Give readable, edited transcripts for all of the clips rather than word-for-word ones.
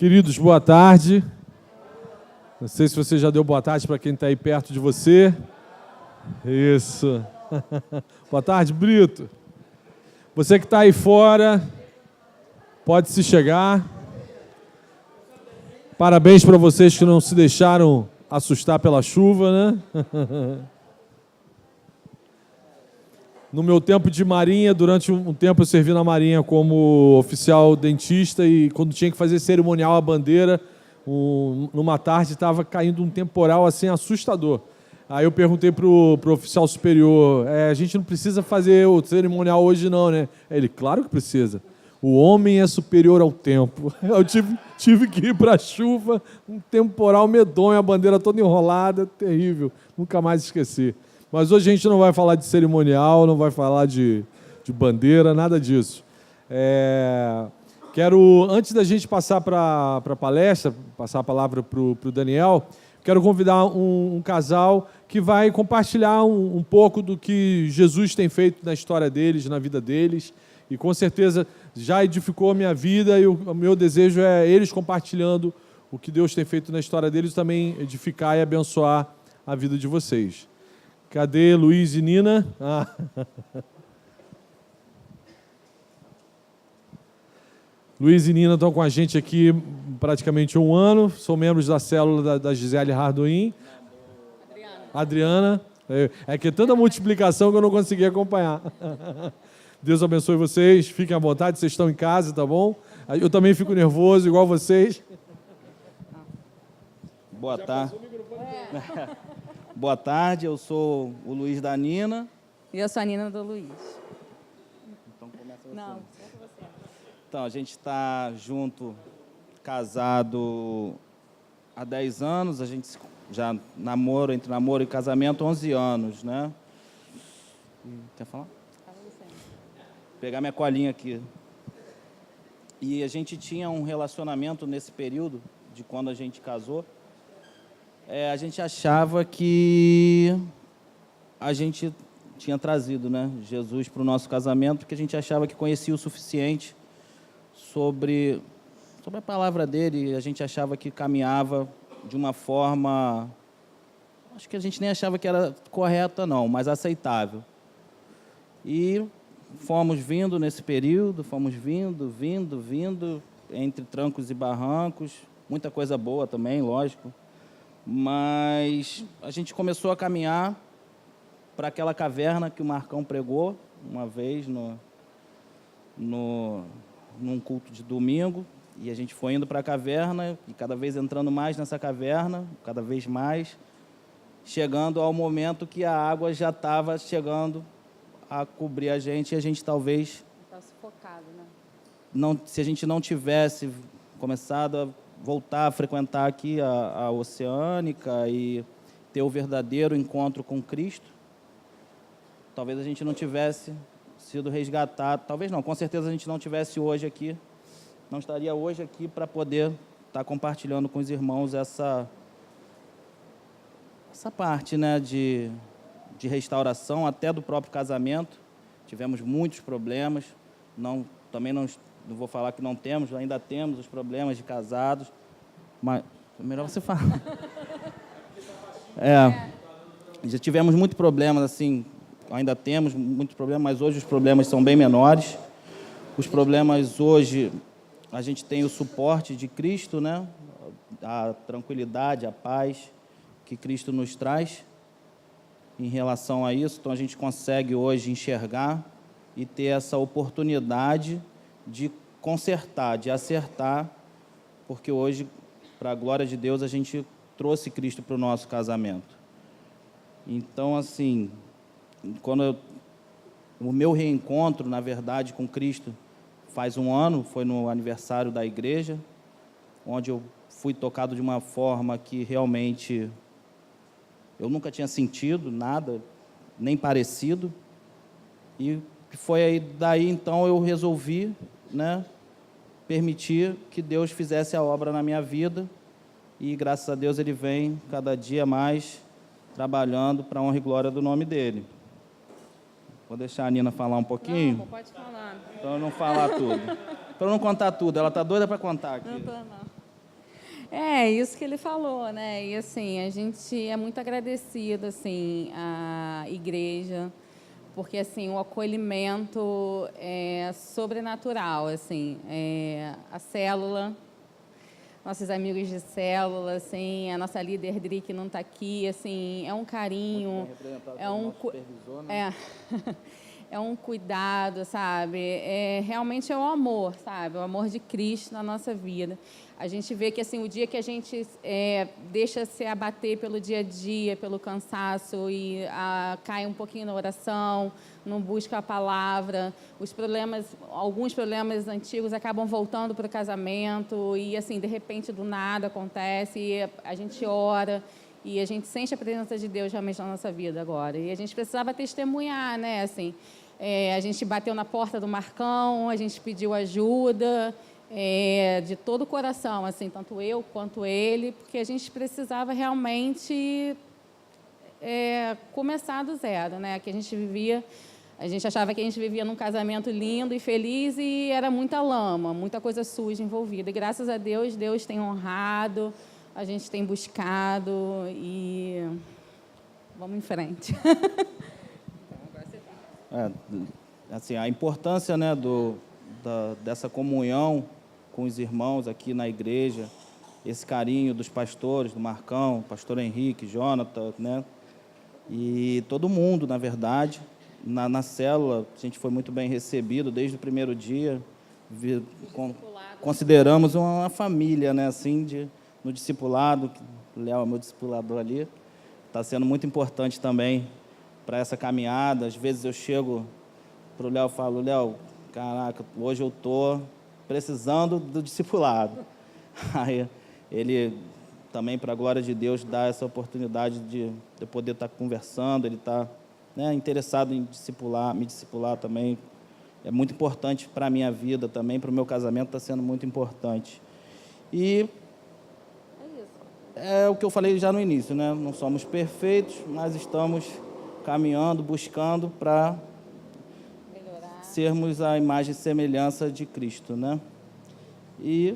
Queridos, boa tarde. Não sei se você já deu boa tarde para quem está aí perto de você. Isso. Boa tarde, Brito. Você que está aí fora, pode se chegar. Parabéns para vocês que não se deixaram assustar pela chuva, né? No meu tempo de marinha, durante um tempo eu servi na marinha como oficial dentista e quando tinha que fazer cerimonial à bandeira, numa tarde estava caindo um temporal assim assustador. Aí eu perguntei pro oficial superior, a gente não precisa fazer o cerimonial hoje não, né? Ele, claro que precisa. O homem é superior ao tempo. Eu tive que ir para a chuva, um temporal medonho, a bandeira toda enrolada, terrível. Nunca mais esqueci. Mas hoje a gente não vai falar de cerimonial, não vai falar de bandeira, nada disso. Quero, antes da gente passar para a palestra, passar a palavra para o Daniel, quero convidar um casal que vai compartilhar um pouco do que Jesus tem feito na história deles, na vida deles, e com certeza já edificou a minha vida e o meu desejo é eles compartilhando o que Deus tem feito na história deles também edificar e abençoar a vida de vocês. Cadê Luiz e Nina? Luiz e Nina estão com a gente aqui praticamente um ano, são membros da célula da Gisele Hardoin. Adriana. É que é tanta multiplicação que eu não consegui acompanhar. Deus abençoe vocês, fiquem à vontade, vocês estão em casa, tá bom? Eu também fico nervoso, igual vocês. Boa tarde. Boa tarde, eu sou o Luiz da Nina. E eu sou a Nina do Luiz. Então começa você. Não, você. Então, a gente está junto, casado há 10 anos, a gente já namoro, entre namoro e casamento, 11 anos, né? Quer falar? Pegar minha colinha aqui. E a gente tinha um relacionamento nesse período, de quando a gente casou, a gente achava que a gente tinha trazido, né, Jesus para o nosso casamento, porque a gente achava que conhecia o suficiente sobre a palavra dele, a gente achava que caminhava de uma forma, acho que a gente nem achava que era correta não, mas aceitável. E fomos vindo nesse período, fomos vindo, entre trancos e barrancos, muita coisa boa também, lógico. Mas a gente começou a caminhar para aquela caverna que o Marcão pregou uma vez num culto de domingo, e a gente foi indo para a caverna, e cada vez entrando mais nessa caverna, cada vez mais, chegando ao momento que a água já estava chegando a cobrir a gente, e a gente talvez... Está sufocado, né? Não, se a gente não tivesse começado a voltar a frequentar aqui a Oceânica e ter o verdadeiro encontro com Cristo, talvez a gente não tivesse sido resgatado, talvez não, com certeza a gente não tivesse hoje aqui, não estaria hoje aqui para poder estar compartilhando com os irmãos essa parte, né, de restauração, até do próprio casamento. Tivemos muitos problemas, também não vou falar que não temos, ainda temos os problemas de casados, mas é melhor você falar. Já tivemos muitos problemas, assim, ainda temos muitos problemas, mas hoje os problemas são bem menores. Os problemas hoje, a gente tem o suporte de Cristo, né? A tranquilidade, a paz que Cristo nos traz em relação a isso. Então, a gente consegue hoje enxergar e ter essa oportunidade de consertar, de acertar, porque hoje, para a glória de Deus, a gente trouxe Cristo para o nosso casamento. Então, assim, o meu reencontro, na verdade, com Cristo faz um ano, foi no aniversário da igreja, onde eu fui tocado de uma forma que realmente eu nunca tinha sentido nada, nem parecido, e foi aí, daí então eu resolvi, né, permitir que Deus fizesse a obra na minha vida, e graças a Deus Ele vem cada dia mais trabalhando para a honra e glória do nome dEle. Vou deixar a Nina falar um pouquinho. Não, pode falar. Para eu não falar tudo. Para eu não contar tudo. Ela está doida para contar aqui. Não estou, não. É, isso que ele falou, né? E assim, a gente é muito agradecido, assim, à igreja, porque assim, o acolhimento é sobrenatural, assim, a célula, nossos amigos de célula, assim, a nossa líder Dri que não está aqui, assim, é um carinho, é um é, é um cuidado, sabe? Realmente é o amor, sabe? O amor de Cristo na nossa vida. A gente vê que assim o dia que a gente deixa se abater pelo dia a dia, pelo cansaço e cai um pouquinho na oração, não busca a palavra, alguns problemas antigos acabam voltando para o casamento e assim de repente do nada acontece e a gente ora e a gente sente a presença de Deus realmente na nossa vida agora. E a gente precisava testemunhar, né? Assim, a gente bateu na porta do Marcão, a gente pediu ajuda. De todo o coração, assim, tanto eu quanto ele, porque a gente precisava realmente começar do zero, né? Que a gente achava que a gente vivia num casamento lindo e feliz e era muita lama, muita coisa suja envolvida. E graças a Deus, Deus tem honrado, a gente tem buscado e vamos em frente. Assim, a importância, né, dessa comunhão com os irmãos aqui na igreja, esse carinho dos pastores, do Marcão, pastor Henrique, Jonathan, né? E todo mundo, na verdade, na célula, a gente foi muito bem recebido desde o primeiro dia, consideramos uma família, né, assim, no discipulado, o Léo é meu discipulador ali, está sendo muito importante também para essa caminhada. Às vezes eu chego para o Léo e falo, Léo, caraca, hoje eu estou precisando do discipulado. Aí ele também, para a glória de Deus, dá essa oportunidade de poder estar conversando, ele está, né, interessado em me discipular também. É muito importante para a minha vida também, para o meu casamento está sendo muito importante. E é o que eu falei já no início, né? Não somos perfeitos, mas estamos caminhando, buscando para sermos a imagem e semelhança de Cristo, né? E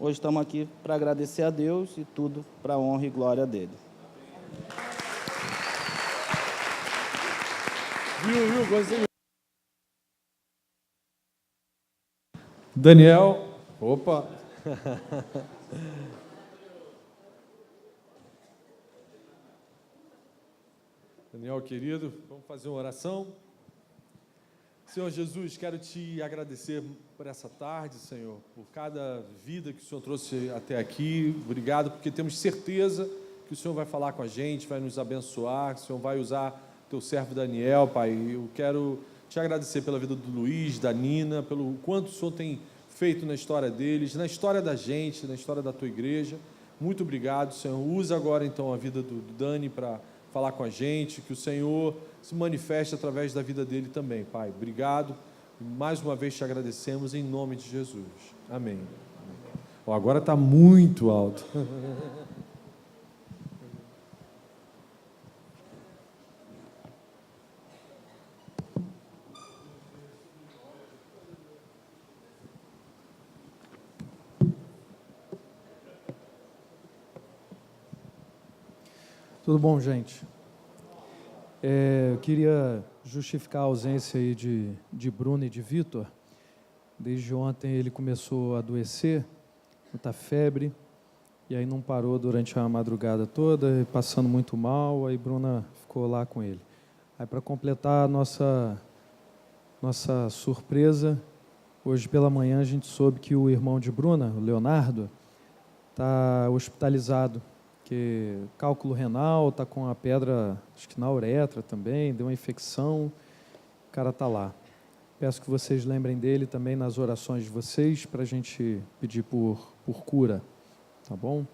hoje estamos aqui para agradecer a Deus e tudo para a honra e glória dele. Viu, gostei. Daniel, opa. Daniel, querido, vamos fazer uma oração. Senhor Jesus, quero te agradecer por essa tarde, Senhor, por cada vida que o Senhor trouxe até aqui. Obrigado, porque temos certeza que o Senhor vai falar com a gente, vai nos abençoar, que o Senhor vai usar teu servo Daniel, Pai. Eu quero te agradecer pela vida do Luiz, da Nina, pelo quanto o Senhor tem feito na história deles, na história da gente, na história da tua igreja. Muito obrigado, Senhor. Usa agora, então, a vida do Dani para falar com a gente, que o Senhor se manifeste através da vida dele também, Pai. Obrigado. Mais uma vez te agradecemos em nome de Jesus. Amém. Agora está muito alto. Tudo bom, gente? Eu queria justificar a ausência aí de Bruno e de Vitor. Desde ontem ele começou a adoecer, muita febre, e aí não parou durante a madrugada toda, passando muito mal, aí Bruna ficou lá com ele. Aí para completar a nossa surpresa, hoje pela manhã a gente soube que o irmão de Bruna, o Leonardo, está hospitalizado, que cálculo renal, está com a pedra, acho que na uretra também, deu uma infecção, o cara está lá. Peço que vocês lembrem dele também nas orações de vocês, para a gente pedir por cura, tá bom?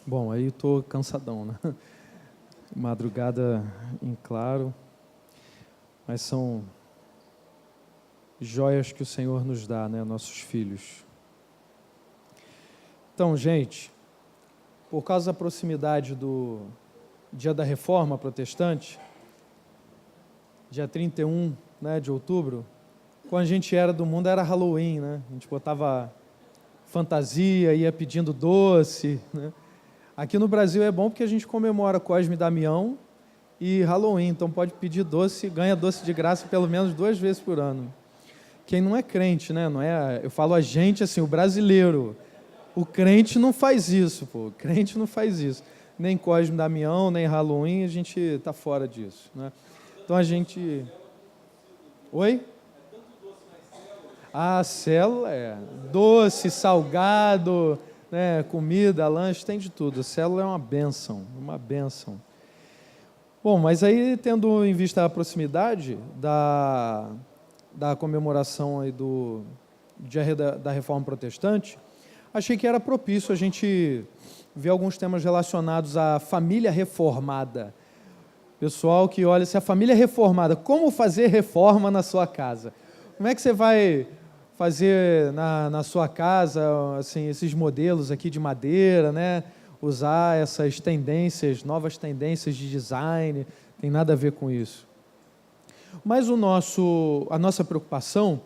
Bom, aí estou cansadão, né? Madrugada em claro, mas são joias que o Senhor nos dá, né, nossos filhos. Então, gente, por causa da proximidade do Dia da Reforma Protestante, dia 31, né, de outubro, quando a gente era do mundo, era Halloween, né? A gente botava fantasia, ia pedindo doce, né? Aqui no Brasil é bom porque a gente comemora Cosme e Damião e Halloween, então pode pedir doce, ganha doce de graça pelo menos 2 vezes por ano. Quem não é crente, né? Não é, eu falo a gente assim, o brasileiro. O crente não faz isso, pô. O crente não faz isso. Nem Cosme e Damião, nem Halloween, a gente está fora disso, né? Então a gente... Oi? A célula é doce, salgado, né, comida, lanche, tem de tudo. A célula é uma bênção, uma bênção. Bom, mas aí, tendo em vista a proximidade da comemoração aí do Dia da Reforma Protestante, achei que era propício a gente ver alguns temas relacionados à família reformada. Pessoal que olha, se a família é reformada, como fazer reforma na sua casa? Como é que você vai fazer na sua casa, assim, esses modelos aqui de madeira, né? Usar essas tendências, novas tendências de design, tem nada a ver com isso. Mas a nossa preocupação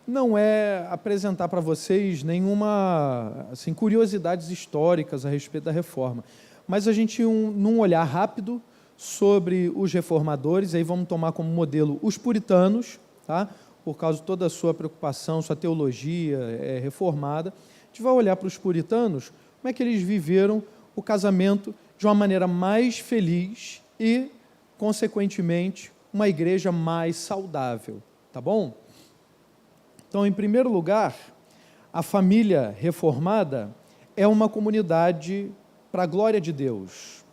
não é apresentar para vocês nenhuma, assim, curiosidades históricas a respeito da reforma, mas a gente, num olhar rápido sobre os reformadores, aí vamos tomar como modelo os puritanos, tá? Por causa de toda a sua preocupação, sua teologia reformada, a gente vai olhar para os puritanos, como é que eles viveram o casamento de uma maneira mais feliz e, consequentemente, uma igreja mais saudável, tá bom? Então, em primeiro lugar, a família reformada é uma comunidade para a glória de Deus.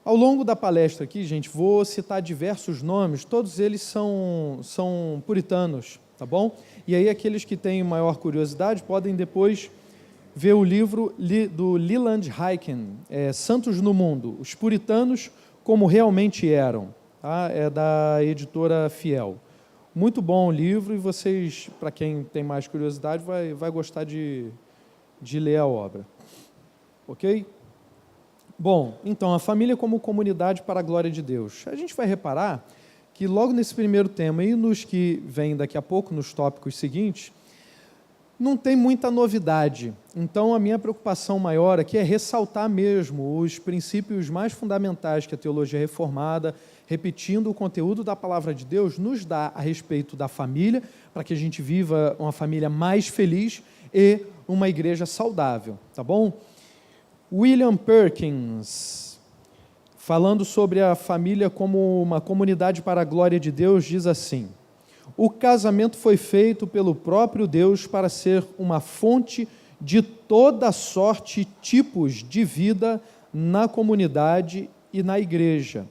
Ao longo da palestra aqui, gente, vou citar diversos nomes, todos eles são puritanos, tá bom? E aí aqueles que têm maior curiosidade podem depois ver o livro do Leland Hyken, Santos no Mundo, Os Puritanos como Realmente Eram, tá? É da editora Fiel. Muito bom o livro e vocês, para quem tem mais curiosidade, vai gostar de ler a obra. Ok? Bom, então, a família como comunidade para a glória de Deus. A gente vai reparar que logo nesse primeiro tema e nos que vêm daqui a pouco, nos tópicos seguintes, não tem muita novidade. Então, a minha preocupação maior aqui é ressaltar mesmo os princípios mais fundamentais que a teologia reformada, repetindo o conteúdo da palavra de Deus, nos dá a respeito da família, para que a gente viva uma família mais feliz e uma igreja saudável, tá bom? William Perkins, falando sobre a família como uma comunidade para a glória de Deus, diz assim: o casamento foi feito pelo próprio Deus para ser uma fonte de toda sorte e tipos de vida na comunidade e na igreja.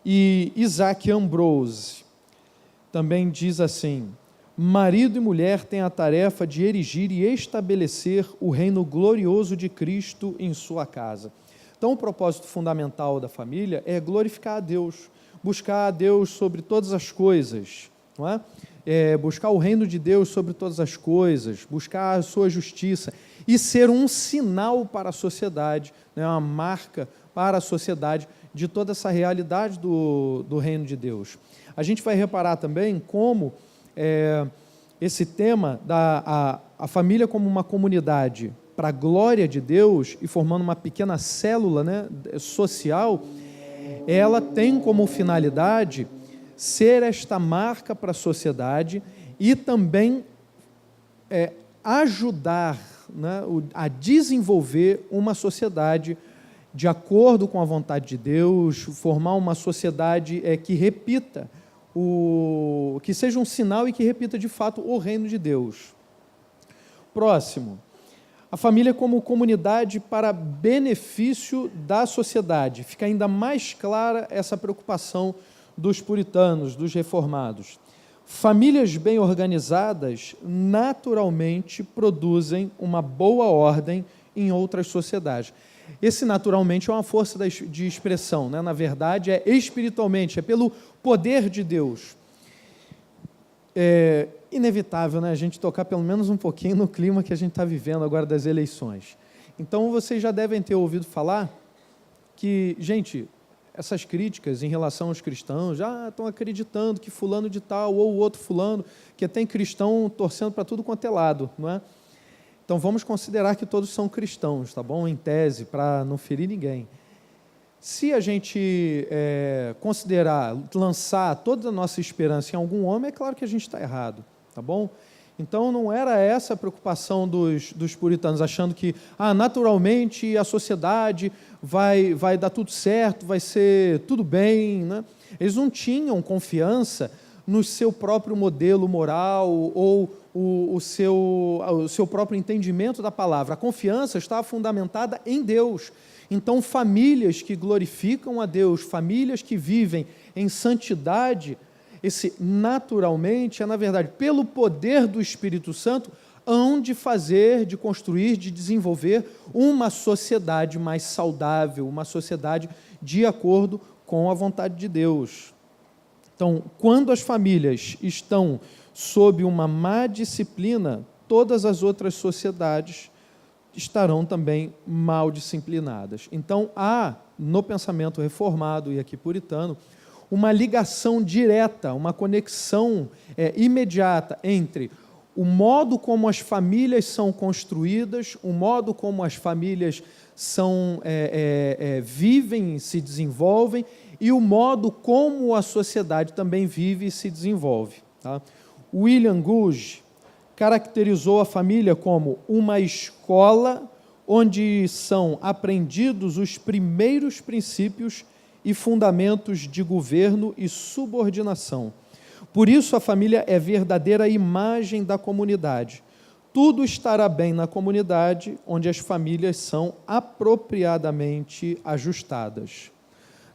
E Isaac Ambrose também diz assim: marido e mulher têm a tarefa de erigir e estabelecer o reino glorioso de Cristo em sua casa. Então, o propósito fundamental da família é glorificar a Deus, buscar a Deus sobre todas as coisas, não é? Buscar o reino de Deus sobre todas as coisas, buscar a sua justiça e ser um sinal para a sociedade, né? Uma marca para a sociedade de toda essa realidade do reino de Deus. A gente vai reparar também como esse tema a família como uma comunidade para a glória de Deus e formando uma pequena célula, né, social, ela tem como finalidade ser esta marca para a sociedade e também ajudar, né, a desenvolver uma sociedade de acordo com a vontade de Deus, formar uma sociedade que repita, que seja um sinal e que repita de fato o reino de Deus. Próximo, a família como comunidade para benefício da sociedade. Fica ainda mais clara essa preocupação dos puritanos, dos reformados. Famílias bem organizadas naturalmente produzem uma boa ordem em outras sociedades. Esse naturalmente é uma força de expressão, né? Na verdade é espiritualmente, é pelo poder de Deus. É inevitável, né, a gente tocar pelo menos um pouquinho no clima que a gente está vivendo agora das eleições. Então vocês já devem ter ouvido falar que, gente, essas críticas em relação aos cristãos, estão acreditando que fulano de tal ou o outro fulano, que tem cristão torcendo para tudo quanto é lado, não é? Então vamos considerar que todos são cristãos, tá bom? Em tese, para não ferir ninguém. Se a gente considerar, lançar toda a nossa esperança em algum homem, é claro que a gente está errado, tá bom? Então não era essa a preocupação dos puritanos, achando que naturalmente a sociedade vai dar tudo certo, vai ser tudo bem, né? Eles não tinham confiança no seu próprio modelo moral ou o seu próprio entendimento da palavra. A confiança estava fundamentada em Deus. Então, famílias que glorificam a Deus, famílias que vivem em santidade, esse naturalmente na verdade, pelo poder do Espírito Santo, hão de fazer, de construir, de desenvolver uma sociedade mais saudável, uma sociedade de acordo com a vontade de Deus. Então, quando as famílias estão sob uma má disciplina, todas as outras sociedades estarão também mal disciplinadas. Então, há, no pensamento reformado e aqui puritano, uma ligação direta, uma conexão imediata entre o modo como as famílias são construídas, o modo como as famílias vivem e se desenvolvem, e o modo como a sociedade também vive e se desenvolve. Tá? William Gouge caracterizou a família como uma escola onde são aprendidos os primeiros princípios e fundamentos de governo e subordinação. Por isso, a família é verdadeira imagem da comunidade. Tudo estará bem na comunidade onde as famílias são apropriadamente ajustadas.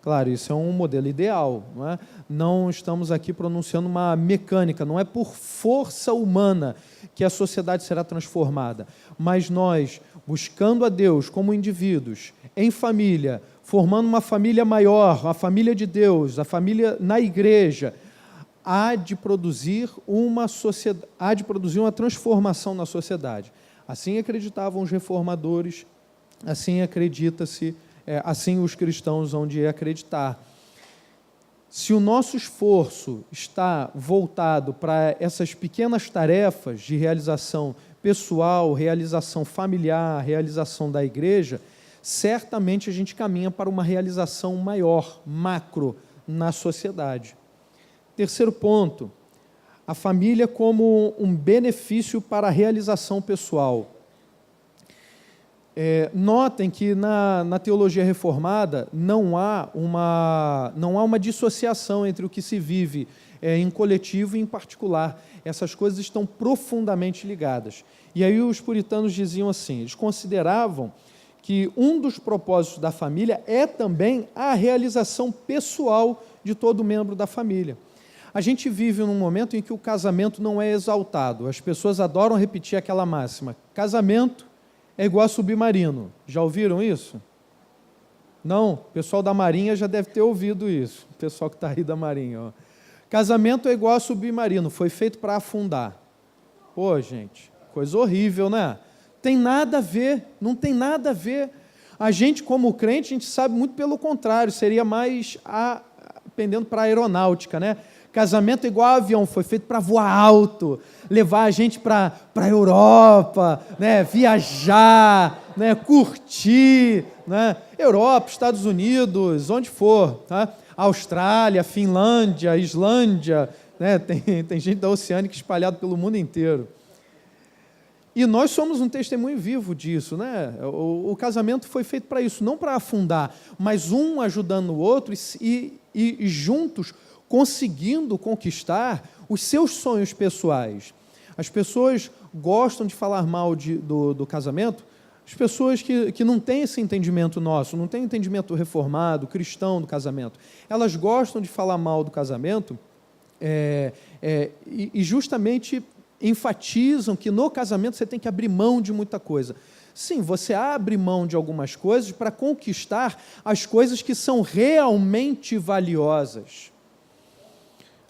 Claro, isso é um modelo ideal, não é? Não estamos aqui pronunciando uma mecânica, não é por força humana que a sociedade será transformada, mas nós, buscando a Deus como indivíduos, em família, formando uma família maior, a família de Deus, a família na igreja, há de produzir uma transformação na sociedade. Assim acreditavam os reformadores, assim acredita-se, assim os cristãos hão de acreditar. Se o nosso esforço está voltado para essas pequenas tarefas de realização pessoal, realização familiar, realização da igreja, certamente a gente caminha para uma realização maior, macro, na sociedade. Terceiro ponto, a família como um benefício para a realização pessoal. Notem que na teologia reformada não há uma dissociação entre o que se vive em coletivo e em particular. Essas coisas estão profundamente ligadas. E aí os puritanos diziam assim, eles consideravam que um dos propósitos da família é também a realização pessoal de todo membro da família. A gente vive num momento em que o casamento não é exaltado. As pessoas adoram repetir aquela máxima, casamento é igual a submarino. Já ouviram isso? Não? O pessoal da Marinha já deve ter ouvido isso. O pessoal que está aí da Marinha. Ó. Casamento é igual a submarino. Foi feito para afundar. Pô, gente, coisa horrível, né? Tem nada a ver. Não tem nada a ver. A gente, como crente, a gente sabe muito pelo contrário. Seria mais pendendo para a aeronáutica, né? Casamento é igual a avião, foi feito para voar alto, levar a gente para a Europa, né? Viajar, né? Curtir, né? Europa, Estados Unidos, onde for, tá? Austrália, Finlândia, Islândia, né? Tem gente da Oceânica espalhada pelo mundo inteiro. E nós somos um testemunho vivo disso, né? O casamento foi feito para isso, não para afundar, mas um ajudando o outro e juntos conseguindo conquistar os seus sonhos pessoais. As pessoas gostam de falar mal do casamento, as pessoas que não têm esse entendimento nosso, não têm entendimento reformado, cristão do casamento, elas gostam de falar mal do casamento e justamente enfatizam que no casamento você tem que abrir mão de muita coisa. Sim, você abre mão de algumas coisas para conquistar as coisas que são realmente valiosas.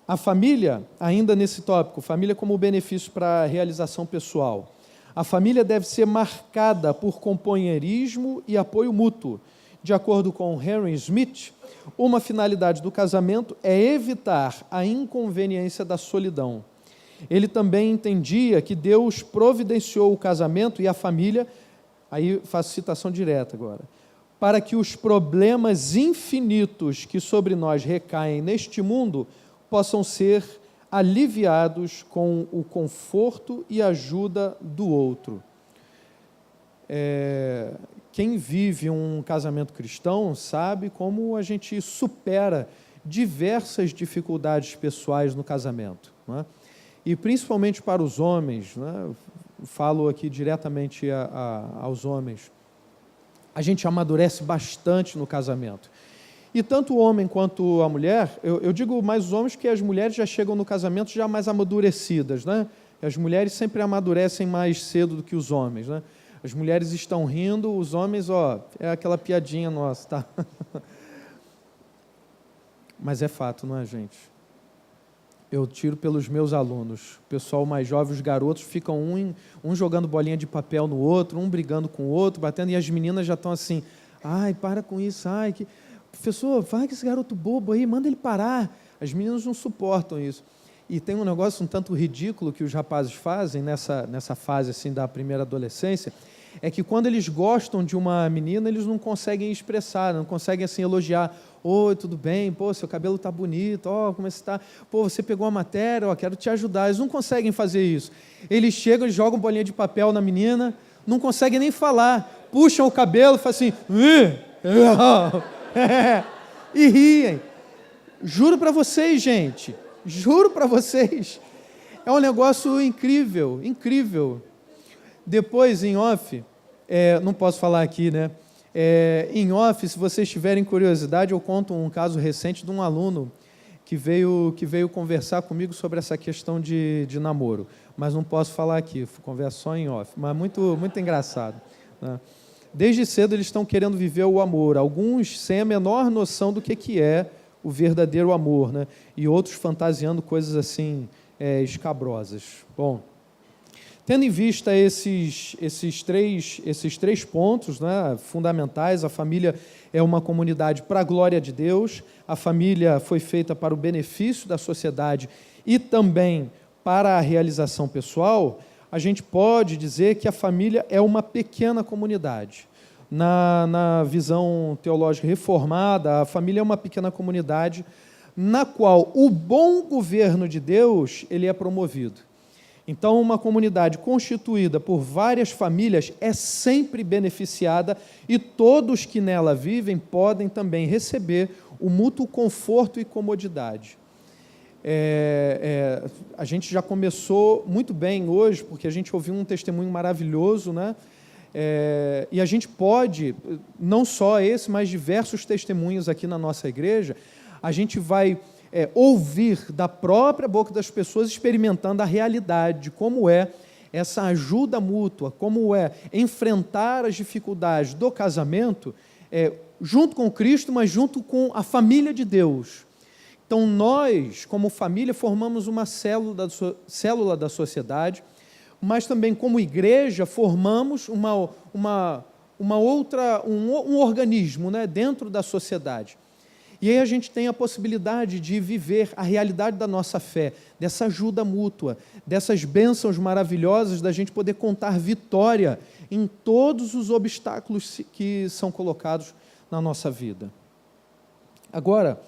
A família, ainda nesse tópico, família como benefício para a realização pessoal. A família deve ser marcada por companheirismo e apoio mútuo, De acordo com Henry Smith, uma finalidade do casamento é evitar a inconveniência da solidão. Ele também entendia que Deus providenciou o casamento e a família, aí faço citação direta agora, para que os problemas infinitos que sobre nós recaem neste mundo possam ser aliviados com o conforto e ajuda do outro. Quem vive um casamento cristão sabe como a gente supera diversas dificuldades pessoais no casamento, né? E principalmente para os homens, né? Falo aqui diretamente aos homens, a gente amadurece bastante no casamento. E tanto o homem quanto a mulher, eu digo mais os homens, que as mulheres já chegam no casamento já mais amadurecidas, né? As mulheres sempre amadurecem mais cedo do que os homens, né? As mulheres estão rindo, os homens, é aquela piadinha nossa, tá? Mas é fato, não é, gente? Eu tiro pelos meus alunos. O pessoal mais jovem, os garotos, ficam um jogando bolinha de papel no outro, um brigando com o outro, batendo, e as meninas já estão assim, ai, para com isso, ai, que... professor, vai com esse garoto bobo aí, manda ele parar. As meninas não suportam isso. E tem um negócio um tanto ridículo que os rapazes fazem nessa fase assim, da primeira adolescência, é que quando eles gostam de uma menina, eles não conseguem expressar, não conseguem assim elogiar. Oi, tudo bem? Pô, seu cabelo está bonito, como é que você está? Pô, você pegou a matéria, quero te ajudar. Eles não conseguem fazer isso. Eles chegam, eles jogam bolinha de papel na menina, não conseguem nem falar, puxam o cabelo e fazem assim, e riem. Juro para vocês, gente, juro para vocês, é um negócio incrível, incrível. Depois, em off, não posso falar aqui, né? Em off, se vocês tiverem curiosidade, eu conto um caso recente de um aluno que veio conversar comigo sobre essa questão de namoro, mas não posso falar aqui, converso só em off, mas muito, muito engraçado, né? Desde cedo eles estão querendo viver o amor, alguns sem a menor noção do que é o verdadeiro amor, né? E outros fantasiando coisas assim escabrosas. Bom, tendo em vista esses três pontos, né, fundamentais, a família é uma comunidade para a glória de Deus, a família foi feita para o benefício da sociedade e também para a realização pessoal, a gente pode dizer que a família é uma pequena comunidade. Na visão teológica reformada, a família é uma pequena comunidade na qual o bom governo de Deus ele é promovido. Então, uma comunidade constituída por várias famílias é sempre beneficiada e todos que nela vivem podem também receber o mútuo conforto e comodidade. A gente já começou muito bem hoje, porque a gente ouviu um testemunho maravilhoso, né? E a gente pode, não só esse, mas diversos testemunhos aqui na nossa igreja, a gente vai ouvir da própria boca das pessoas, experimentando a realidade de como é essa ajuda mútua, como é enfrentar as dificuldades do casamento, junto com Cristo, mas junto com a família de Deus. Então, nós, como família, formamos uma célula da sociedade, mas também, como igreja, formamos um organismo, né, dentro da sociedade. E aí a gente tem a possibilidade de viver a realidade da nossa fé, dessa ajuda mútua, dessas bênçãos maravilhosas, da gente poder contar vitória em todos os obstáculos que são colocados na nossa vida. Agora,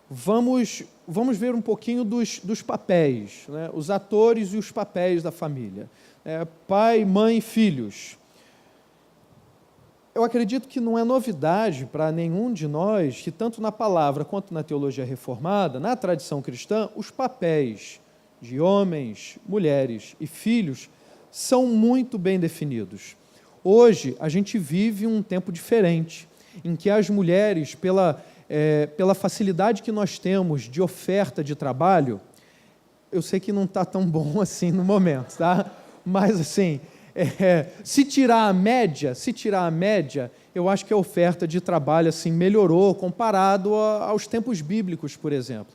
vamos ver um pouquinho dos papéis, né? Os atores e os papéis da família. Pai, mãe, filhos. Eu acredito que não é novidade para nenhum de nós que, tanto na palavra quanto na teologia reformada, na tradição cristã, os papéis de homens, mulheres e filhos são muito bem definidos. Hoje, a gente vive um tempo diferente, em que as mulheres, pela facilidade que nós temos de oferta de trabalho, eu sei que não está tão bom assim no momento, tá? Mas, assim, se tirar a média, eu acho que a oferta de trabalho assim, melhorou comparado aos tempos bíblicos, por exemplo.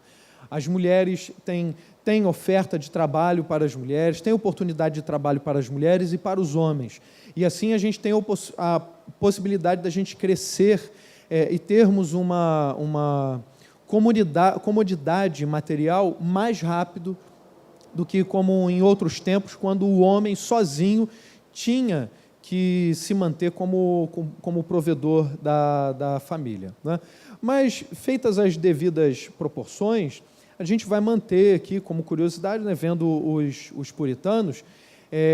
As mulheres têm oferta de trabalho para as mulheres, têm oportunidade de trabalho para as mulheres e para os homens. E assim a gente tem a possibilidade da gente crescer e termos uma comodidade material mais rápido do que como em outros tempos, quando o homem sozinho tinha que se manter como provedor da família, né? Mas, feitas as devidas proporções, a gente vai manter aqui, como curiosidade, né, vendo os puritanos,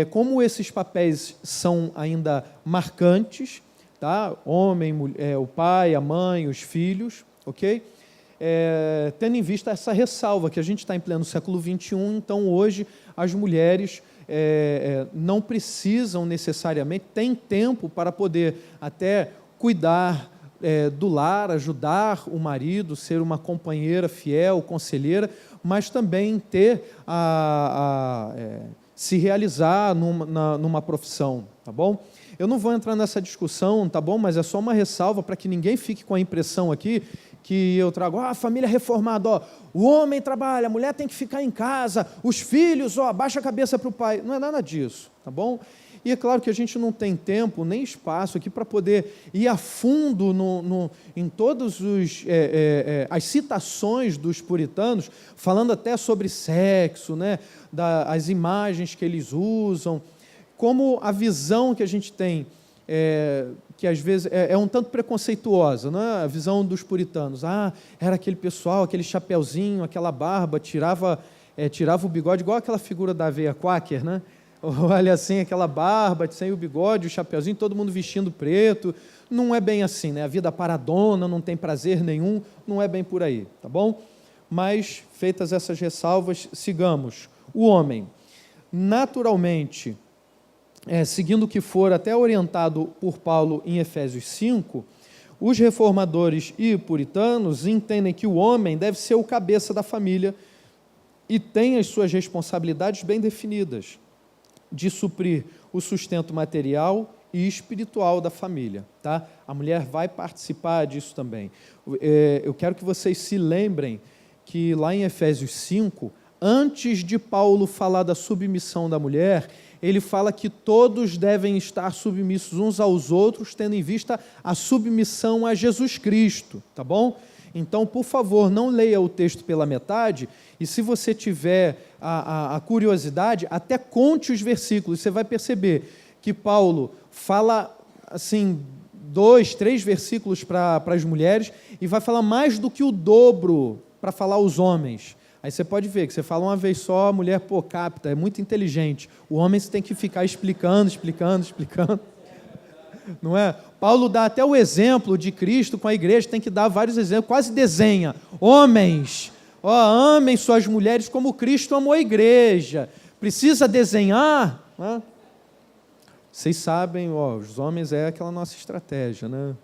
como esses papéis são ainda marcantes, tá? Homem, mulher, o pai, a mãe, os filhos, ok? Tendo em vista essa ressalva, que a gente está em pleno século XXI, então hoje as mulheres não precisam necessariamente, têm tempo para poder até cuidar do lar, ajudar o marido, ser uma companheira fiel, conselheira, mas também ter se realizar numa profissão, tá bom? Eu não vou entrar nessa discussão, tá bom? Mas é só uma ressalva para que ninguém fique com a impressão aqui que eu trago, família reformada, o homem trabalha, a mulher tem que ficar em casa, os filhos, abaixa a cabeça para o pai. Não é nada disso, tá bom? E é claro que a gente não tem tempo nem espaço aqui para poder ir a fundo em todas as citações dos puritanos, falando até sobre sexo, né, as imagens que eles usam, como a visão que a gente tem, que às vezes é um tanto preconceituosa, né? A visão dos puritanos. Era aquele pessoal, aquele chapeuzinho, aquela barba, tirava o bigode, igual aquela figura da aveia quaker, né? Olha assim, aquela barba, sem o bigode, o chapeuzinho, todo mundo vestindo preto. Não é bem assim, né? A vida paradona, não tem prazer nenhum, não é bem por aí, tá bom? Mas, feitas essas ressalvas, sigamos. O homem, naturalmente, seguindo o que for até orientado por Paulo em Efésios 5, os reformadores e puritanos entendem que o homem deve ser o cabeça da família e tem as suas responsabilidades bem definidas, de suprir o sustento material e espiritual da família, tá? A mulher vai participar disso também. Eu quero que vocês se lembrem que lá em Efésios 5, antes de Paulo falar da submissão da mulher, ele fala que todos devem estar submissos uns aos outros, tendo em vista a submissão a Jesus Cristo, tá bom? Então, por favor, não leia o texto pela metade, e se você tiver a curiosidade, até conte os versículos. Você vai perceber que Paulo fala, assim, 2, 3 versículos para as mulheres, e vai falar mais do que o dobro para falar aos homens. Aí você pode ver que você fala uma vez só, a mulher, capta, é muito inteligente. O homem você tem que ficar explicando. Não é? Paulo dá até o exemplo de Cristo com a igreja, tem que dar vários exemplos, quase desenha. Homens, amem suas mulheres como Cristo amou a igreja. Precisa desenhar? Né? Vocês sabem, os homens é aquela nossa estratégia, né?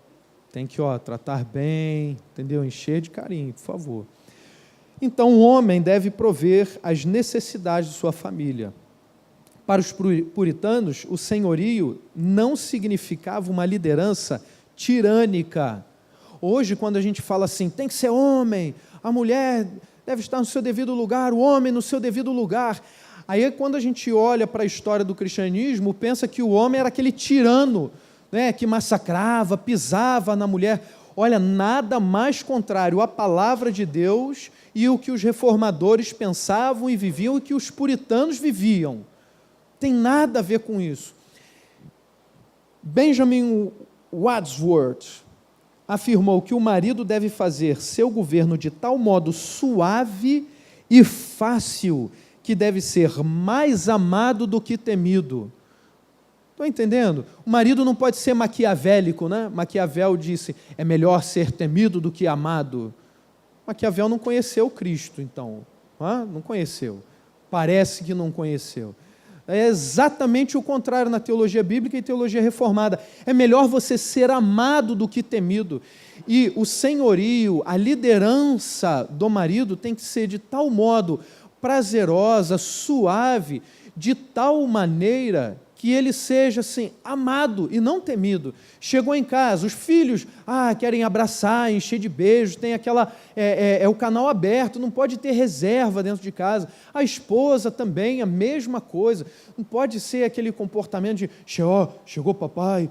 Tem que tratar bem, entendeu? Encher de carinho, por favor. Então, o homem deve prover as necessidades de sua família. Para os puritanos, o senhorio não significava uma liderança tirânica. Hoje, quando a gente fala assim, tem que ser homem, a mulher deve estar no seu devido lugar, o homem no seu devido lugar. Aí, quando a gente olha para a história do cristianismo, pensa que o homem era aquele tirano, né, que massacrava, pisava na mulher. Olha, nada mais contrário à palavra de Deus e o que os reformadores pensavam e viviam e que os puritanos viviam. Tem nada a ver com isso. Benjamin Wadsworth afirmou que o marido deve fazer seu governo de tal modo suave e fácil que deve ser mais amado do que temido. Estão entendendo? O marido não pode ser maquiavélico, né? Maquiavel disse, é melhor ser temido do que amado. Maquiavel não conheceu Cristo, então. Não conheceu. Parece que não conheceu. É exatamente o contrário na teologia bíblica e teologia reformada. É melhor você ser amado do que temido. E o senhorio, a liderança do marido tem que ser de tal modo prazerosa, suave, de tal maneira que ele seja assim, amado e não temido. Chegou em casa, os filhos querem abraçar, encher de beijos, tem aquela, o canal aberto, não pode ter reserva dentro de casa. A esposa também, a mesma coisa. Não pode ser aquele comportamento de, chegou papai,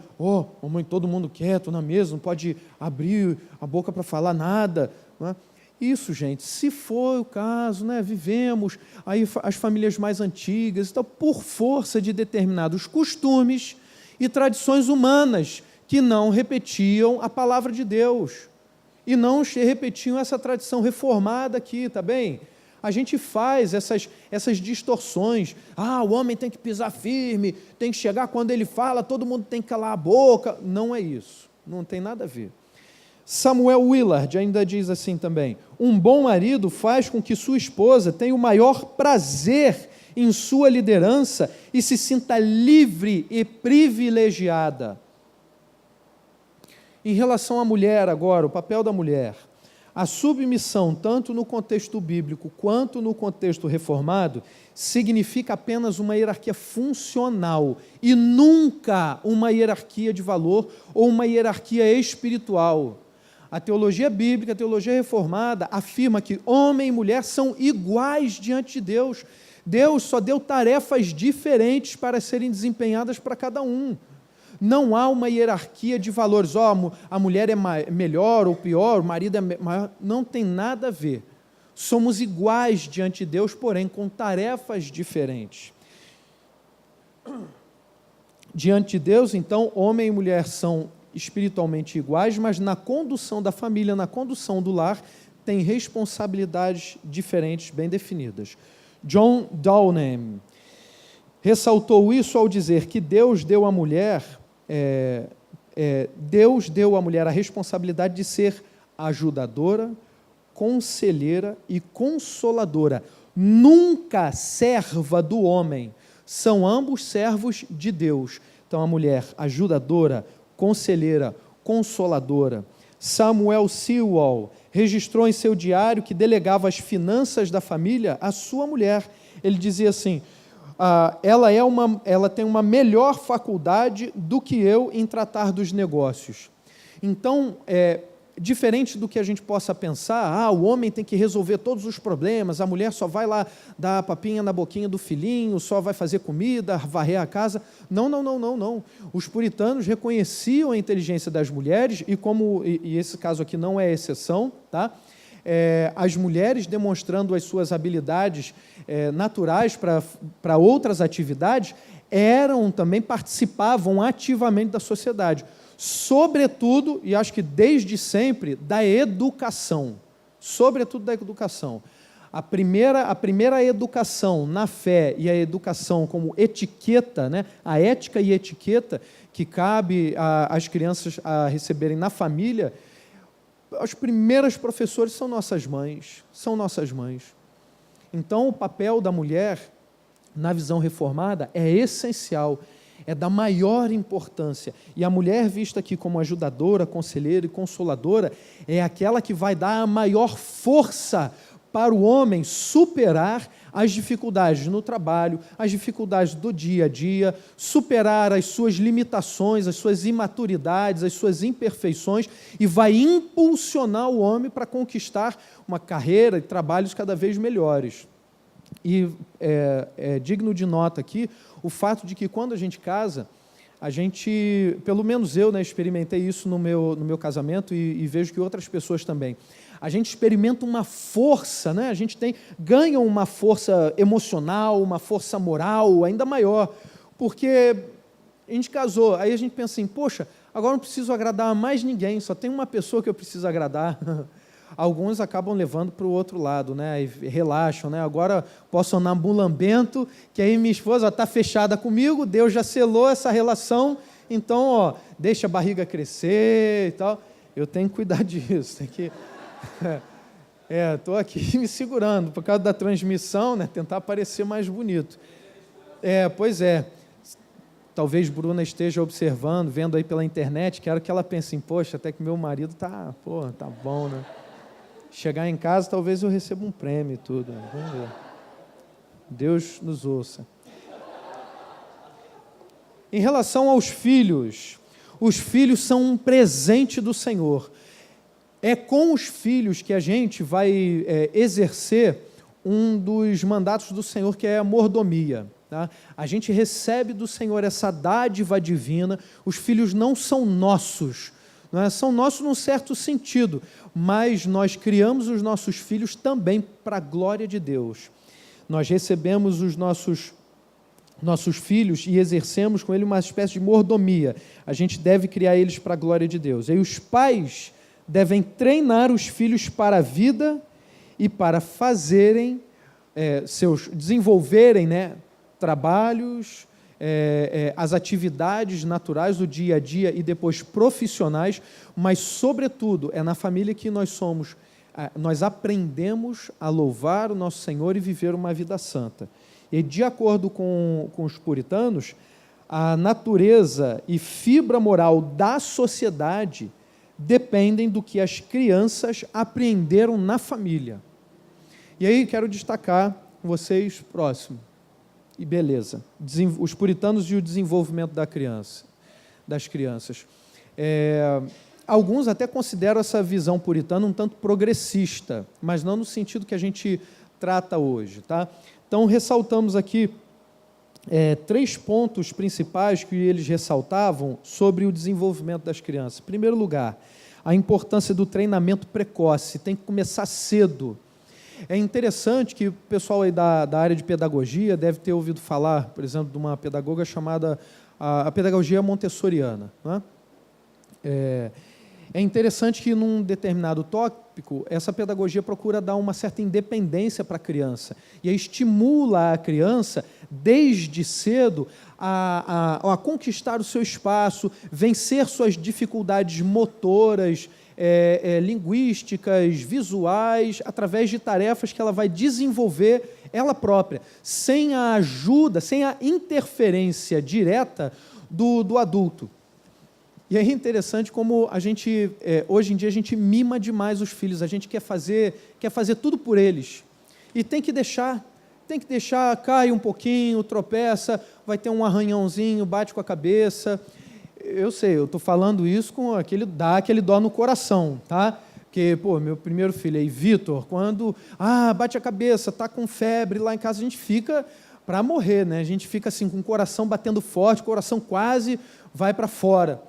mamãe, todo mundo quieto na mesa, não pode abrir a boca para falar nada, não é? Isso, gente, se for o caso, né, vivemos aí as famílias mais antigas, então, por força de determinados costumes e tradições humanas que não repetiam a palavra de Deus e não repetiam essa tradição reformada aqui, tá bem? A gente faz essas distorções. O homem tem que pisar firme, tem que chegar quando ele fala, todo mundo tem que calar a boca. Não é isso, não tem nada a ver. Samuel Willard ainda diz assim também: um bom marido faz com que sua esposa tenha o maior prazer em sua liderança e se sinta livre e privilegiada. Em relação à mulher agora, o papel da mulher, a submissão, tanto no contexto bíblico quanto no contexto reformado, significa apenas uma hierarquia funcional e nunca uma hierarquia de valor ou uma hierarquia espiritual. A teologia bíblica, a teologia reformada, afirma que homem e mulher são iguais diante de Deus. Deus só deu tarefas diferentes para serem desempenhadas para cada um. Não há uma hierarquia de valores. A mulher é melhor ou pior, o marido é maior. Não tem nada a ver. Somos iguais diante de Deus, porém com tarefas diferentes. Diante de Deus, então, homem e mulher são espiritualmente iguais, mas na condução da família, na condução do lar, têm responsabilidades diferentes, bem definidas. John Downham ressaltou isso ao dizer que Deus deu à mulher a responsabilidade de ser ajudadora, conselheira e consoladora, nunca serva do homem. São ambos servos de Deus. Então, a mulher ajudadora, conselheira, consoladora. Samuel Sewall registrou em seu diário que delegava as finanças da família à sua mulher. Ele dizia assim: ela tem uma melhor faculdade do que eu em tratar dos negócios. Então, diferente do que a gente possa pensar, o homem tem que resolver todos os problemas, a mulher só vai lá dar a papinha na boquinha do filhinho, só vai fazer comida, varrer a casa. Não. Os puritanos reconheciam a inteligência das mulheres e esse caso aqui não é exceção, tá? As mulheres demonstrando as suas habilidades naturais para outras atividades, também participavam ativamente da sociedade. Sobretudo, e acho que desde sempre, da educação. Sobretudo da educação. A primeira educação na fé e a educação como etiqueta, né? A ética e etiqueta que cabe às crianças a receberem na família, os primeiros professores são nossas mães. Então, o papel da mulher, na visão reformada, é essencial, é da maior importância. E a mulher vista aqui como ajudadora, conselheira e consoladora, é aquela que vai dar a maior força para o homem superar as dificuldades no trabalho, as dificuldades do dia a dia, superar as suas limitações, as suas imaturidades, as suas imperfeições, e vai impulsionar o homem para conquistar uma carreira e trabalhos cada vez melhores. E é digno de nota aqui o fato de que quando a gente casa, a gente, pelo menos eu, experimentei isso no meu casamento e vejo que outras pessoas também. A gente experimenta uma força, a gente ganha uma força emocional, uma força moral ainda maior, porque a gente casou, aí a gente pensa assim, poxa, agora não preciso agradar a mais ninguém, só tem uma pessoa que eu preciso agradar. Alguns acabam levando para o outro lado, e relaxam, agora posso andar mulambento, que aí minha esposa está fechada comigo, Deus já selou essa relação, então, deixa a barriga crescer e tal. Eu tenho que cuidar disso, tem que... estou aqui me segurando, por causa da transmissão, tentar parecer mais bonito. Pois é. Talvez Bruna esteja observando, vendo aí pela internet, quero que ela pense assim, poxa, até que meu marido tá bom, Chegar em casa, talvez eu receba um prêmio e tudo. Vamos ver. Deus nos ouça. em relação aos filhos, os filhos são um presente do Senhor. É com os filhos que a gente vai exercer um dos mandatos do Senhor, que é a mordomia. Tá? A gente recebe do Senhor essa dádiva divina. Os filhos não são nossos, não é? São nossos num certo sentido, mas nós criamos os nossos filhos também para a glória de Deus. Nós recebemos os nossos filhos e exercemos com eles uma espécie de mordomia. A gente deve criar eles para a glória de Deus. E os pais devem treinar os filhos para a vida e para fazerem desenvolverem, né, trabalhos, as atividades naturais do dia a dia e depois profissionais, mas, sobretudo, é na família que nós aprendemos a louvar o nosso Senhor e viver uma vida santa. E, de acordo com os puritanos, a natureza e fibra moral da sociedade dependem do que as crianças aprenderam na família. E aí quero destacar com vocês, próximo, e beleza, os puritanos e o desenvolvimento das crianças. Alguns até consideram essa visão puritana um tanto progressista, mas não no sentido que a gente trata hoje. Tá? Então, ressaltamos aqui 3 pontos principais que eles ressaltavam sobre o desenvolvimento das crianças. Em primeiro lugar, a importância do treinamento precoce, tem que começar cedo. É interessante que o pessoal aí da área de pedagogia deve ter ouvido falar, por exemplo, de uma pedagoga chamada a pedagogia montessoriana. Né? É interessante que, num determinado tópico, essa pedagogia procura dar uma certa independência para a criança, e aí estimula a criança, desde cedo, a conquistar o seu espaço, vencer suas dificuldades motoras, linguísticas, visuais, através de tarefas que ela vai desenvolver ela própria, sem a ajuda, sem a interferência direta do adulto. E é interessante como a gente, hoje em dia, a gente mima demais os filhos, a gente quer fazer tudo por eles. E tem que deixar, cai um pouquinho, tropeça, vai ter um arranhãozinho, bate com a cabeça. Eu sei, eu estou falando isso com dá aquele dó no coração, tá? Porque, meu primeiro filho aí, Vitor, quando bate a cabeça, está com febre, lá em casa a gente fica para morrer, né? A gente fica assim, com o coração batendo forte, o coração quase vai para fora.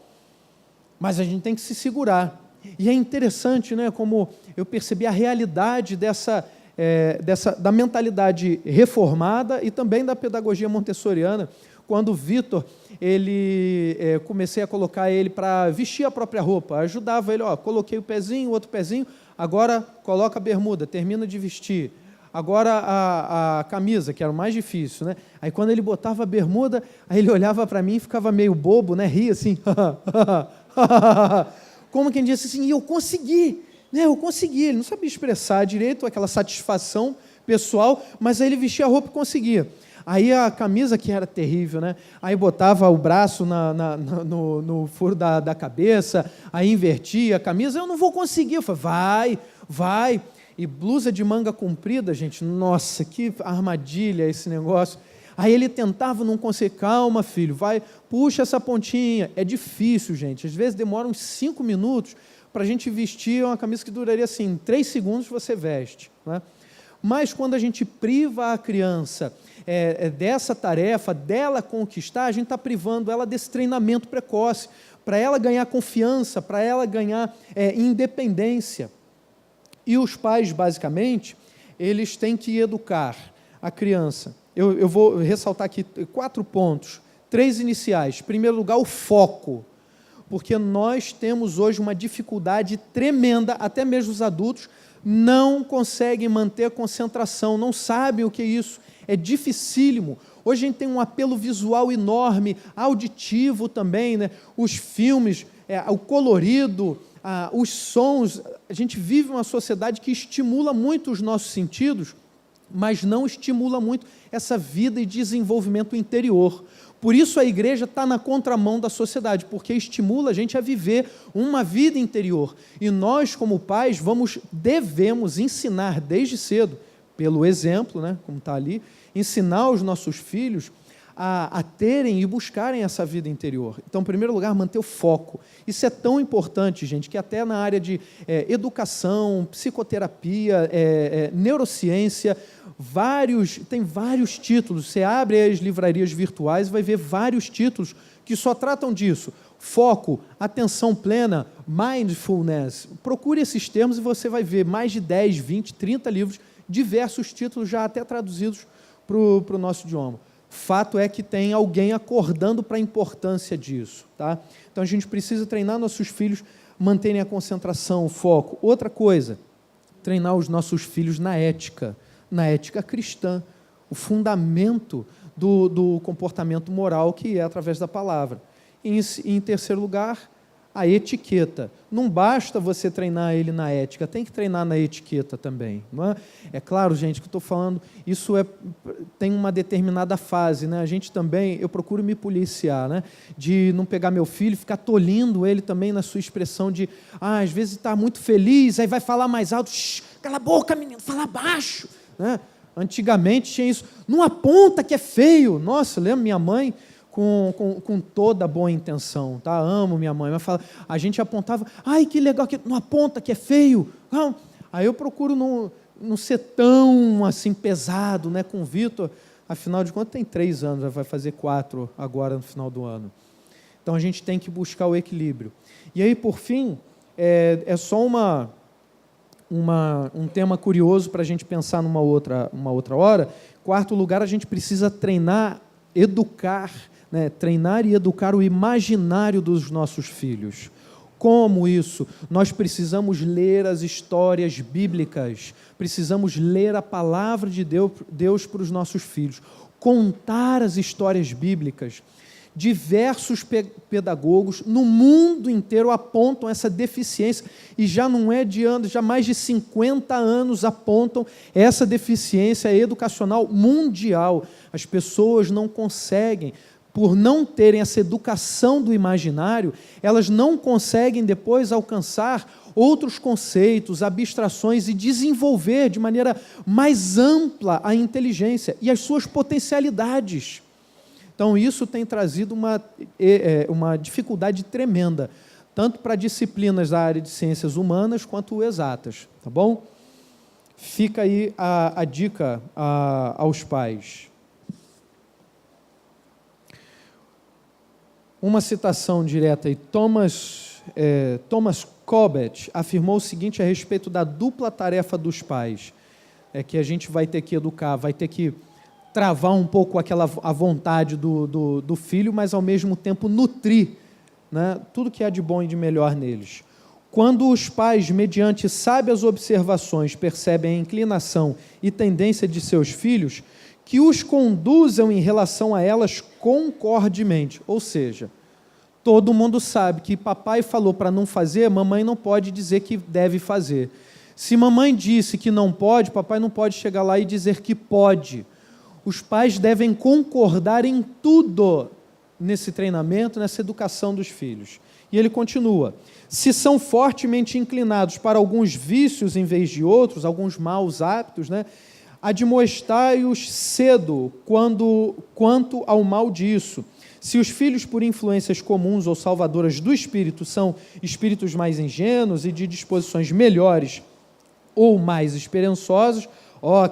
Mas a gente tem que se segurar. E é interessante, né, como eu percebi a realidade da mentalidade reformada e também da pedagogia montessoriana, quando o Vitor, comecei a colocar ele para vestir a própria roupa, ajudava ele, coloquei o pezinho, o outro pezinho, agora coloca a bermuda, termina de vestir. Agora a camisa, que era o mais difícil, né? Aí quando ele botava a bermuda, aí ele olhava para mim e ficava meio bobo, né? Ria assim, como quem disse assim, e eu consegui, né? Eu consegui. Ele não sabia expressar direito aquela satisfação pessoal, mas aí ele vestia a roupa e conseguia. Aí a camisa, que era terrível, né? Aí botava o braço no furo da cabeça, aí invertia a camisa, eu não vou conseguir. Eu falei, vai. E blusa de manga comprida, gente, nossa, que armadilha esse negócio. Aí ele tentava, não conseguir, calma, filho, vai, puxa essa pontinha. É difícil, gente, às vezes demora uns 5 minutos para a gente vestir uma camisa que duraria assim, 3 segundos você veste. Né? Mas quando a gente priva a criança dessa tarefa, dela conquistar, a gente está privando ela desse treinamento precoce, para ela ganhar confiança, para ela ganhar independência. E os pais, basicamente, eles têm que educar a criança. Eu vou ressaltar aqui 4 pontos, 3 iniciais. Em primeiro lugar, o foco, porque nós temos hoje uma dificuldade tremenda, até mesmo os adultos não conseguem manter a concentração, não sabem o que é isso, é dificílimo. Hoje a gente tem um apelo visual enorme, auditivo também, né? Os filmes, o colorido, os sons. A gente vive uma sociedade que estimula muito os nossos sentidos, mas não estimula muito essa vida e desenvolvimento interior. Por isso a igreja está na contramão da sociedade, porque estimula a gente a viver uma vida interior. E nós, como pais, devemos ensinar desde cedo, pelo exemplo, né, como está ali, ensinar os nossos filhos a terem e buscarem essa vida interior. Então, em primeiro lugar, manter o foco. Isso é tão importante, gente, que até na área de educação, psicoterapia, neurociência, tem vários títulos. Você abre as livrarias virtuais e vai ver vários títulos que só tratam disso. Foco, atenção plena, mindfulness. Procure esses termos e você vai ver mais de 10, 20, 30 livros, diversos títulos já até traduzidos para o nosso idioma. Fato é que tem alguém acordando para a importância disso. Tá? Então, a gente precisa treinar nossos filhos, manterem a concentração, o foco. Outra coisa, treinar os nossos filhos na ética cristã, o fundamento do comportamento moral, que é através da palavra. E, em terceiro lugar, a etiqueta. Não basta você treinar ele na ética, tem que treinar na etiqueta também. Não é? É claro, gente, que eu estou falando, isso tem uma determinada fase. Né? A gente também, eu procuro me policiar, né? De não pegar meu filho, ficar tolindo ele também na sua expressão de, às vezes está muito feliz, aí vai falar mais alto, cala a boca, menino, fala baixo. Né? Antigamente tinha isso, não aponta que é feio. Nossa, eu lembro minha mãe, com toda boa intenção, tá? Amo minha mãe, mas a gente apontava, ai, que legal, não aponta que é feio. Não. Aí eu procuro não ser tão assim pesado, né, com o Vitor, afinal de contas tem 3 anos, vai fazer 4 agora no final do ano. Então a gente tem que buscar o equilíbrio. E aí, por fim, é só um tema curioso para a gente pensar uma outra hora. Quarto lugar, a gente precisa treinar e educar o imaginário dos nossos filhos. Como isso? Nós precisamos ler as histórias bíblicas, precisamos ler a palavra de Deus para os nossos filhos, contar as histórias bíblicas. Diversos pedagogos no mundo inteiro apontam essa deficiência, e já não é de anos, já mais de 50 anos apontam essa deficiência educacional mundial. As pessoas não conseguem, por não terem essa educação do imaginário, elas não conseguem depois alcançar outros conceitos, abstrações e desenvolver de maneira mais ampla a inteligência e as suas potencialidades. Então, isso tem trazido uma dificuldade tremenda, tanto para disciplinas da área de ciências humanas quanto exatas, tá bom? Fica aí a dica aos pais. Uma citação direta aí, Thomas Cobbett afirmou o seguinte a respeito da dupla tarefa dos pais, que a gente vai ter que educar, vai ter que travar um pouco a vontade do filho, mas ao mesmo tempo nutrir, né, tudo que há de bom e de melhor neles. Quando os pais, mediante sábias observações, percebem a inclinação e tendência de seus filhos, que os conduzam em relação a elas concordemente. Ou seja, todo mundo sabe que papai falou para não fazer, mamãe não pode dizer que deve fazer. Se mamãe disse que não pode, papai não pode chegar lá e dizer que pode. Os pais devem concordar em tudo nesse treinamento, nessa educação dos filhos. E ele continua, se são fortemente inclinados para alguns vícios em vez de outros, alguns maus hábitos, né, admoestai-os cedo quanto ao mal disso. Se os filhos, por influências comuns ou salvadoras do espírito, são espíritos mais ingênuos e de disposições melhores ou mais esperançosos,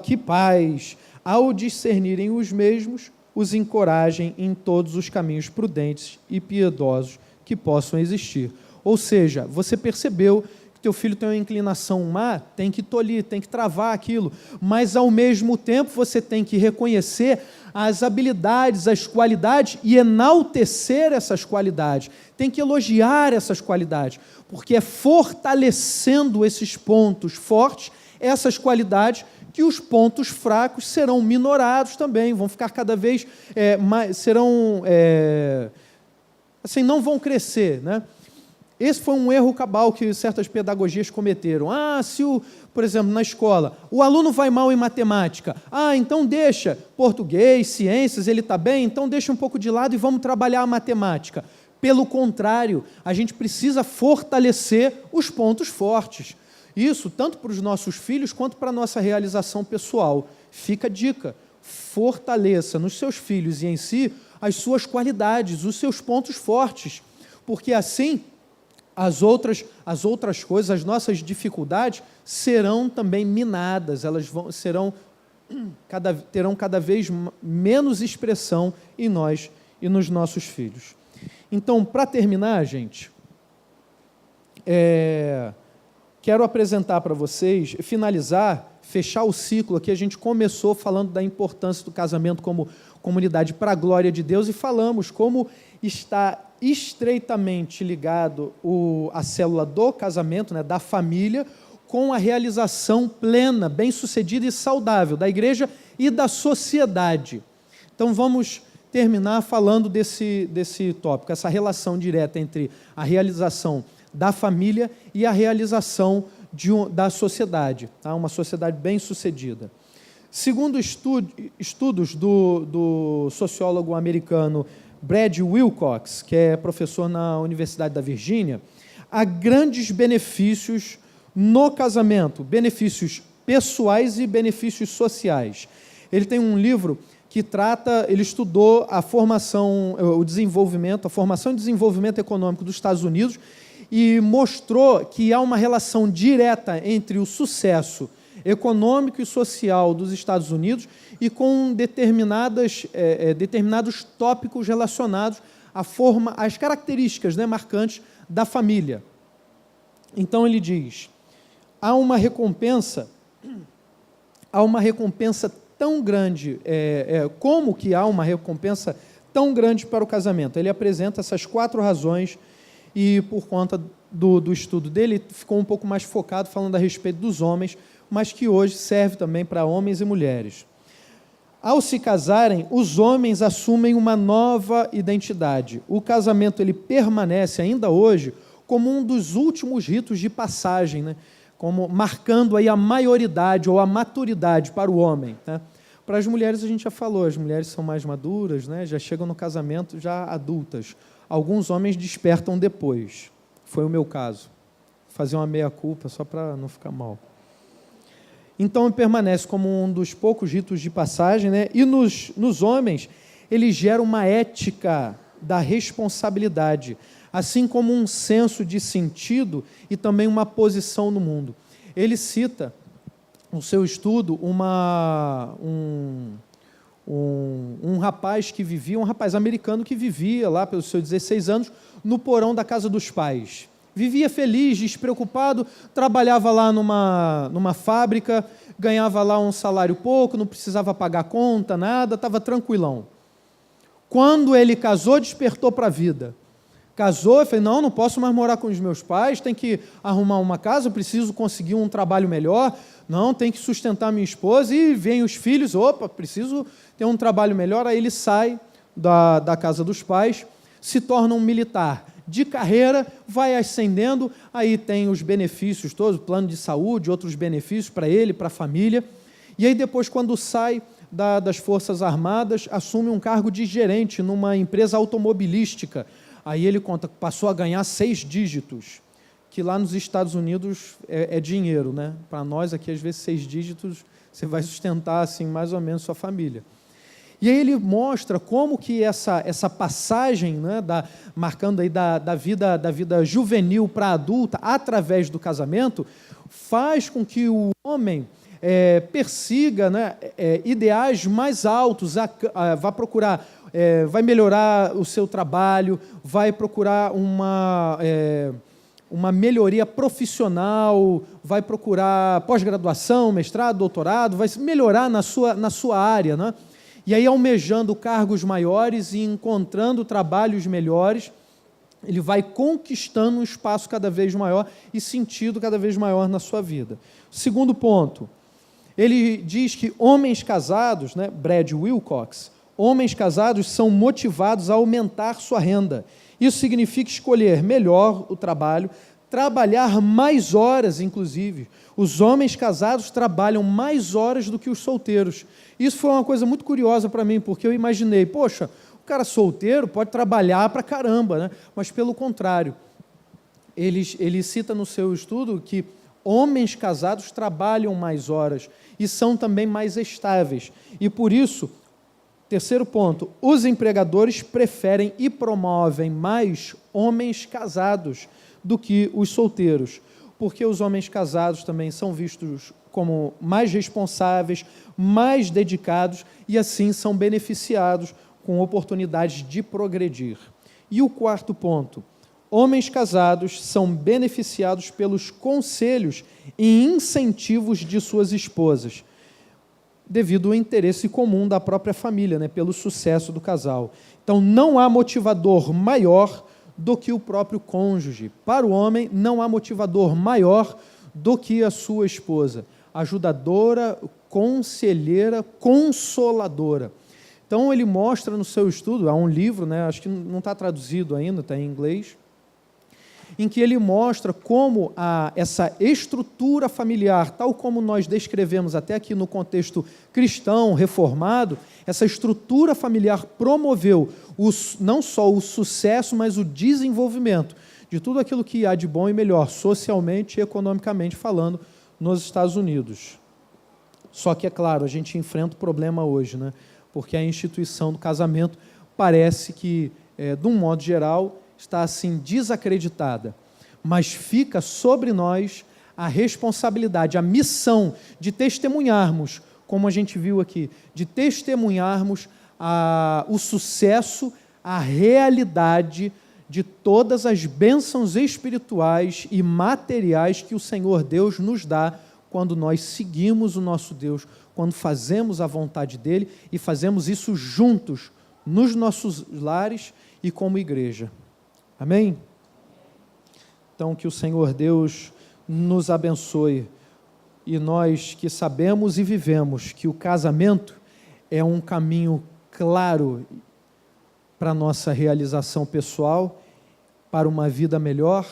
que pais, ao discernirem os mesmos, os encorajem em todos os caminhos prudentes e piedosos que possam existir. Ou seja, você percebeu que teu filho tem uma inclinação má, tem que tolir, tem que travar aquilo, mas ao mesmo tempo você tem que reconhecer as habilidades, as qualidades e enaltecer essas qualidades, tem que elogiar essas qualidades, porque é fortalecendo esses pontos fortes, essas qualidades, que os pontos fracos serão minorados também, vão ficar cada vez não vão crescer, né? Esse foi um erro cabal que certas pedagogias cometeram. Por exemplo, na escola, o aluno vai mal em matemática. Então deixa português, ciências, ele está bem, então deixa um pouco de lado e vamos trabalhar a matemática. Pelo contrário, a gente precisa fortalecer os pontos fortes. Isso tanto para os nossos filhos quanto para a nossa realização pessoal. Fica a dica, fortaleça nos seus filhos e em si as suas qualidades, os seus pontos fortes, porque assim as outras coisas, as nossas dificuldades serão também minadas, elas terão cada vez menos expressão em nós e nos nossos filhos. Então, para terminar, gente, quero apresentar para vocês, finalizar, fechar o ciclo aqui. A gente começou falando da importância do casamento como comunidade para a glória de Deus e falamos como está estreitamente ligado a célula do casamento, né, da família, com a realização plena, bem-sucedida e saudável da igreja e da sociedade. Então, vamos terminar falando desse tópico, essa relação direta entre a realização da família e a realização da sociedade, tá? Uma sociedade bem-sucedida. Segundo estudos do sociólogo americano Brad Wilcox, que é professor na Universidade da Virgínia, há grandes benefícios no casamento, benefícios pessoais e benefícios sociais. Ele tem um livro que ele estudou a formação e desenvolvimento econômico dos Estados Unidos e mostrou que há uma relação direta entre o sucesso econômico e social dos Estados Unidos e com determinados tópicos relacionados às características, né, marcantes da família. Então ele diz: há uma recompensa tão grande, como que há uma recompensa tão grande para o casamento? Ele apresenta essas 4 razões e, por conta do estudo dele, ficou um pouco mais focado falando a respeito dos homens, mas que hoje serve também para homens e mulheres. Ao se casarem, os homens assumem uma nova identidade. O casamento ele permanece ainda hoje como um dos últimos ritos de passagem, né? Como marcando aí a maioridade ou a maturidade para o homem, né? Para as mulheres a gente já falou, as mulheres são mais maduras, né? Já chegam no casamento já adultas. Alguns homens despertam depois. Foi o meu caso. Fazer uma meia-culpa só para não ficar mal. Então, permanece como um dos poucos ritos de passagem, né? E nos homens, ele gera uma ética da responsabilidade, assim como um senso de sentido e também uma posição no mundo. Ele cita, no seu estudo, um rapaz americano que vivia lá pelos seus 16 anos no porão da casa dos pais. Vivia feliz, despreocupado, trabalhava lá numa fábrica, ganhava lá um salário pouco, não precisava pagar conta, nada, estava tranquilão. Quando ele casou, despertou para a vida. Casou, eu falei, não posso mais morar com os meus pais, tem que arrumar uma casa, eu preciso conseguir um trabalho melhor, não, tem que sustentar minha esposa, e vem os filhos, preciso ter um trabalho melhor. Aí ele sai da casa dos pais, se torna um militar de carreira, vai ascendendo, aí tem os benefícios todos, plano de saúde, outros benefícios para ele, para a família, e aí depois, quando sai das Forças Armadas, assume um cargo de gerente numa empresa automobilística. Aí ele conta que passou a ganhar 6 dígitos, que lá nos Estados Unidos é dinheiro, né? Para nós aqui, às vezes, 6 dígitos, você vai sustentar assim, mais ou menos sua família. E aí ele mostra como que essa passagem, né, marcando aí da vida juvenil para adulta, através do casamento, faz com que o homem persiga, né, ideais mais altos, vai procurar, vai melhorar o seu trabalho, vai procurar uma melhoria profissional, vai procurar pós-graduação, mestrado, doutorado, vai melhorar na sua área, né? E aí, almejando cargos maiores e encontrando trabalhos melhores, ele vai conquistando um espaço cada vez maior e sentido cada vez maior na sua vida. Segundo ponto, ele diz que homens casados, né, Brad Wilcox, homens casados são motivados a aumentar sua renda. Isso significa escolher melhor o trabalho, trabalhar mais horas, inclusive. Os homens casados trabalham mais horas do que os solteiros. Isso foi uma coisa muito curiosa para mim, porque eu imaginei, poxa, o cara solteiro pode trabalhar para caramba, né? Mas, pelo contrário, ele cita no seu estudo que Homens casados trabalham mais horas e são também mais estáveis. E por isso, terceiro ponto, os empregadores preferem e promovem mais homens casados do que os solteiros, porque os homens casados também são vistos como mais responsáveis, mais dedicados e assim são beneficiados com oportunidades de progredir. E o quarto ponto, homens casados são beneficiados pelos conselhos e incentivos de suas esposas, devido ao interesse comum da própria família, né, pelo sucesso do casal. Então, não há motivador maior do que o próprio cônjuge. Para o homem, não há motivador maior do que a sua esposa, ajudadora, conselheira, consoladora. Então, ele mostra no seu estudo, há um livro, né, acho que não está traduzido ainda, está em inglês, em que ele mostra como essa estrutura familiar, tal como nós descrevemos até aqui no contexto cristão, reformado, essa estrutura familiar promoveu não só o sucesso, mas o desenvolvimento de tudo aquilo que há de bom e melhor, socialmente e economicamente falando, nos Estados Unidos. Só que, é claro, a gente enfrenta o problema hoje, né? Porque a instituição do casamento parece que, de um modo geral, está assim desacreditada, mas fica sobre nós a responsabilidade, a missão de testemunharmos, como a gente viu aqui, de testemunharmos o sucesso, a realidade de todas as bênçãos espirituais e materiais que o Senhor Deus nos dá quando nós seguimos o nosso Deus, quando fazemos a vontade dEle e fazemos isso juntos, nos nossos lares e como igreja. Amém? Então, que o Senhor Deus nos abençoe e nós que sabemos e vivemos que o casamento é um caminho claro para a nossa realização pessoal, para uma vida melhor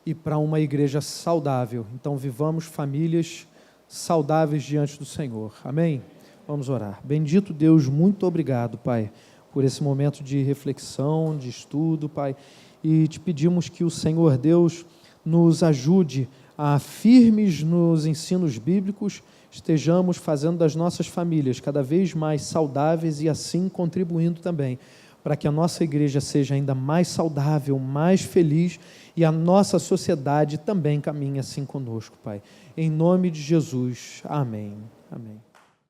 e para uma igreja saudável. Então, vivamos famílias saudáveis diante do Senhor. Amém? Vamos orar. Bendito Deus, muito obrigado, Pai, por esse momento de reflexão, de estudo, Pai. E te pedimos que o Senhor Deus nos ajude a, firmes nos ensinos bíblicos, estejamos fazendo das nossas famílias cada vez mais saudáveis e assim contribuindo também para que a nossa igreja seja ainda mais saudável, mais feliz e a nossa sociedade também caminhe assim conosco, Pai. Em nome de Jesus. Amém. Amém.